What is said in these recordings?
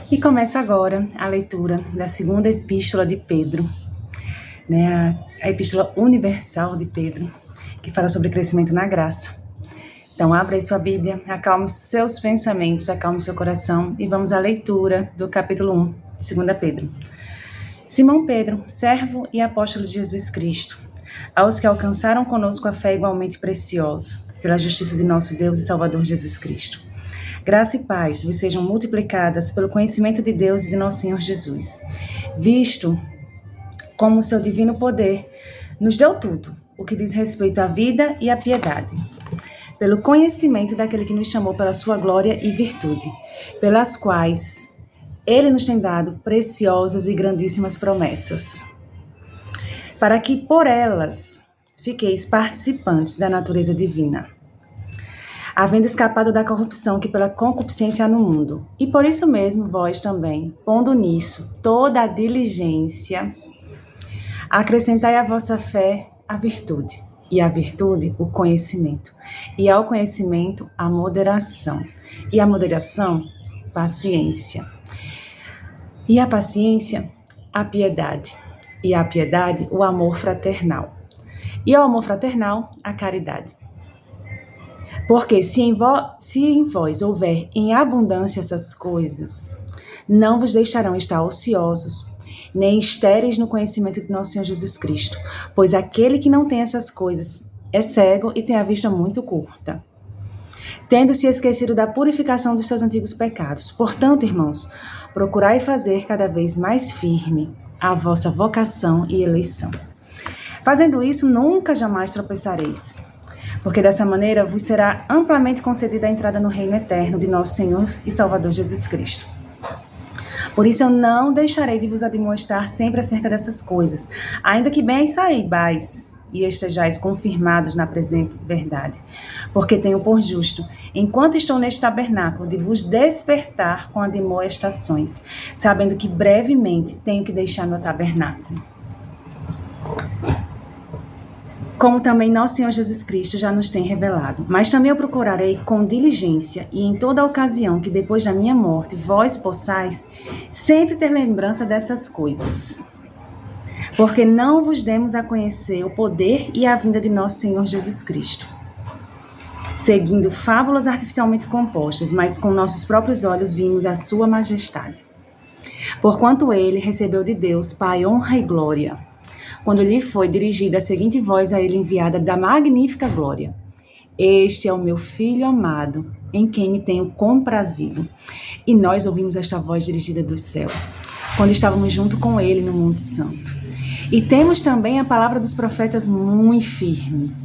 E começa agora a leitura da segunda epístola de Pedro, né? A epístola universal de Pedro, que fala sobre crescimento na graça. Então, abra aí sua Bíblia, acalme seus pensamentos, acalme seu coração e vamos à leitura do capítulo 1 de 2 Pedro. Simão Pedro, servo e apóstolo de Jesus Cristo, aos que alcançaram conosco a fé igualmente preciosa, pela justiça de nosso Deus e Salvador Jesus Cristo. Graça e paz vos sejam multiplicadas pelo conhecimento de Deus e de nosso Senhor Jesus, visto como o seu divino poder nos deu tudo, o que diz respeito à vida e à piedade, pelo conhecimento daquele que nos chamou pela sua glória e virtude, pelas quais ele nos tem dado preciosas e grandíssimas promessas, para que por elas fiqueis participantes da natureza divina, havendo escapado da corrupção que pela concupiscência há no mundo. E por isso mesmo vós também, pondo nisso toda a diligência, acrescentai à vossa fé a virtude, e à virtude o conhecimento, e ao conhecimento a moderação, e à moderação paciência, e à paciência a piedade, e à piedade o amor fraternal, e ao amor fraternal a caridade. Porque se em vós houver em abundância essas coisas, não vos deixarão estar ociosos, nem estéreis no conhecimento de nosso Senhor Jesus Cristo, pois aquele que não tem essas coisas é cego e tem a vista muito curta, tendo se esquecido da purificação dos seus antigos pecados. Portanto, irmãos, procurai fazer cada vez mais firme a vossa vocação e eleição. Fazendo isso, nunca jamais tropeçareis, porque dessa maneira vos será amplamente concedida a entrada no reino eterno de nosso Senhor e Salvador Jesus Cristo. Por isso eu não deixarei de vos admoestar sempre acerca dessas coisas, ainda que bem saibais e estejais confirmados na presente verdade, porque tenho por justo, enquanto estou neste tabernáculo, de vos despertar com admoestações, sabendo que brevemente tenho que deixar meu tabernáculo. Como também nosso Senhor Jesus Cristo já nos tem revelado. Mas também eu procurarei com diligência e em toda ocasião que depois da minha morte vós possais sempre ter lembrança dessas coisas. Porque não vos demos a conhecer o poder e a vinda de nosso Senhor Jesus Cristo, seguindo fábulas artificialmente compostas, mas com nossos próprios olhos vimos a sua majestade. Porquanto ele recebeu de Deus Pai honra e glória, quando lhe foi dirigida a seguinte voz a ele enviada da magnífica glória: Este é o meu Filho amado, em quem me tenho comprazido. E nós ouvimos esta voz dirigida do céu, quando estávamos junto com ele no Monte Santo. E temos também a palavra dos profetas muito firme,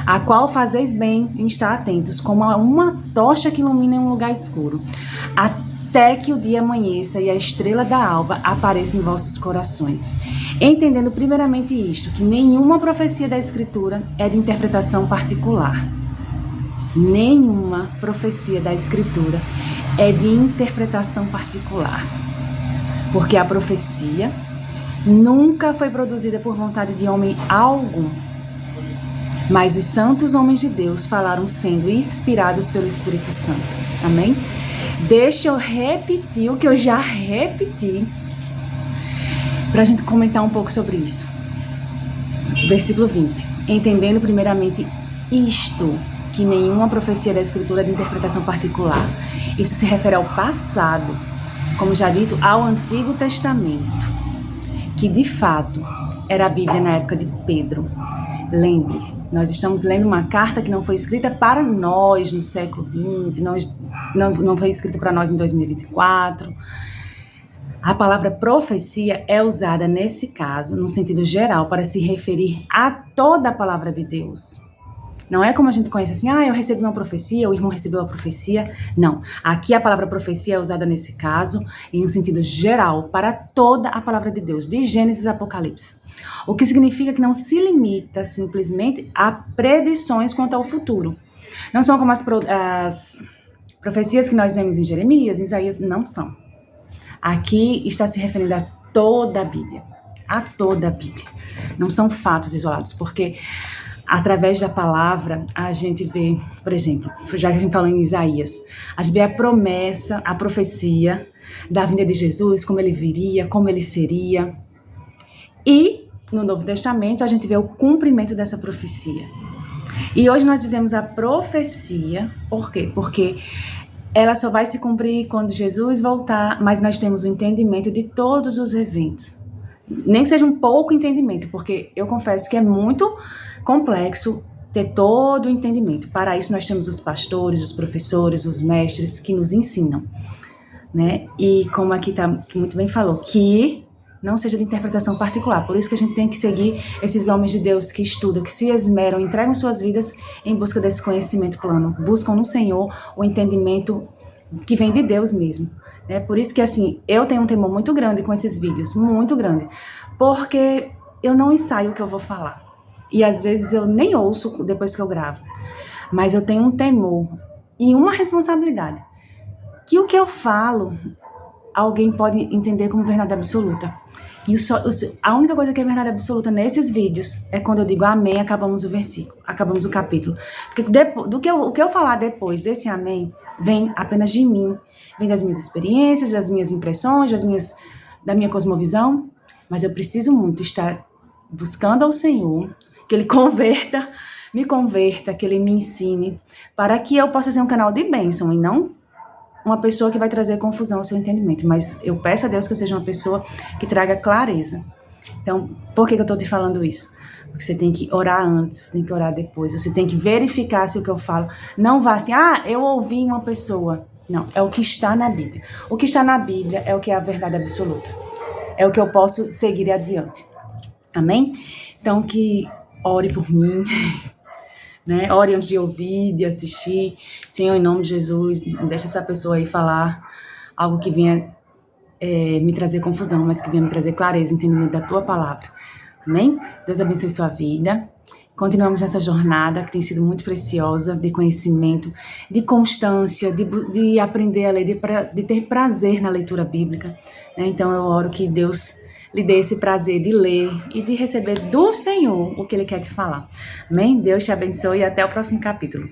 a qual fazeis bem em estar atentos, como a uma tocha que ilumina em um lugar escuro, até que o dia amanheça e a estrela da alva apareça em vossos corações. Entendendo primeiramente isto, que nenhuma profecia da Escritura é de interpretação particular. Nenhuma profecia da Escritura é de interpretação particular. Porque a profecia nunca foi produzida por vontade de homem algum, mas os santos homens de Deus falaram sendo inspirados pelo Espírito Santo. Amém? Deixa eu repetir o que eu já repeti, para a gente comentar um pouco sobre isso. Versículo 20. Entendendo primeiramente isto, que nenhuma profecia da Escritura é de interpretação particular. Isso se refere ao passado, como já dito, ao Antigo Testamento, que de fato era a Bíblia na época de Pedro. Lembre-se, nós estamos lendo uma carta que não foi escrita para nós no século XX, não foi escrita para nós em 2024. A palavra profecia é usada nesse caso, no sentido geral, para se referir a toda a palavra de Deus. Não é como a gente conhece assim, eu recebi uma profecia, o irmão recebeu a profecia. Não, aqui a palavra profecia é usada nesse caso em um sentido geral, para toda a palavra de Deus, de Gênesis a Apocalipse. O que significa que não se limita simplesmente a predições quanto ao futuro. Não são como as profecias que nós vemos em Jeremias, em Isaías, não são. Aqui está se referindo a toda a Bíblia, Não são fatos isolados, porque Através da palavra, a gente vê, por exemplo, já que a gente falou em Isaías, a gente vê a promessa, a profecia da vinda de Jesus, como ele viria, como ele seria. E no Novo Testamento, a gente vê o cumprimento dessa profecia. E hoje nós vivemos a profecia, por quê? Porque ela só vai se cumprir quando Jesus voltar, mas nós temos o entendimento de todos os eventos. Nem que seja um pouco entendimento, porque eu confesso que é muito complexo ter todo o entendimento. Para isso nós temos os pastores, os professores, os mestres que nos ensinam, né? E como aqui tá muito bem falou, que não seja de interpretação particular. Por isso que a gente tem que seguir esses homens de Deus que estudam, que se esmeram, entregam suas vidas em busca desse conhecimento plano. Buscam no Senhor o entendimento que vem de Deus mesmo. Né? Por isso que, assim, eu tenho um temor muito grande com esses vídeos, muito grande. Porque eu não ensaio o que eu vou falar. E às vezes eu nem ouço depois que eu gravo. Mas eu tenho um temor e uma responsabilidade. Que o que eu falo, alguém pode entender como verdade absoluta. E a única coisa que é verdade absoluta nesses vídeos é quando eu digo amém, acabamos o versículo, acabamos o capítulo. Porque o que eu falar depois desse amém vem apenas de mim, vem das minhas experiências, das minhas impressões, da minha cosmovisão. Mas eu preciso muito estar buscando ao Senhor, que Ele me converta, que Ele me ensine, para que eu possa ser um canal de bênção e não uma pessoa que vai trazer confusão ao seu entendimento. Mas eu peço a Deus que eu seja uma pessoa que traga clareza. Então, por que eu estou te falando isso? Porque você tem que orar antes, você tem que orar depois, você tem que verificar se o que eu falo não vá assim, eu ouvi uma pessoa. Não, é o que está na Bíblia. O que está na Bíblia é o que é a verdade absoluta. É o que eu posso seguir adiante. Amém? Então, que ore por mim, né? Ore antes de ouvir, de assistir. Senhor, em nome de Jesus, deixa essa pessoa aí falar algo que venha me trazer confusão, mas que venha me trazer clareza, entendimento da tua palavra. Amém? Deus abençoe sua vida. Continuamos nessa jornada que tem sido muito preciosa, de conhecimento, de constância, de aprender a ler, de ter prazer na leitura bíblica. Né? Então eu oro que Deus lhe dê esse prazer de ler e de receber do Senhor o que Ele quer te falar. Amém? Deus te abençoe e até o próximo capítulo.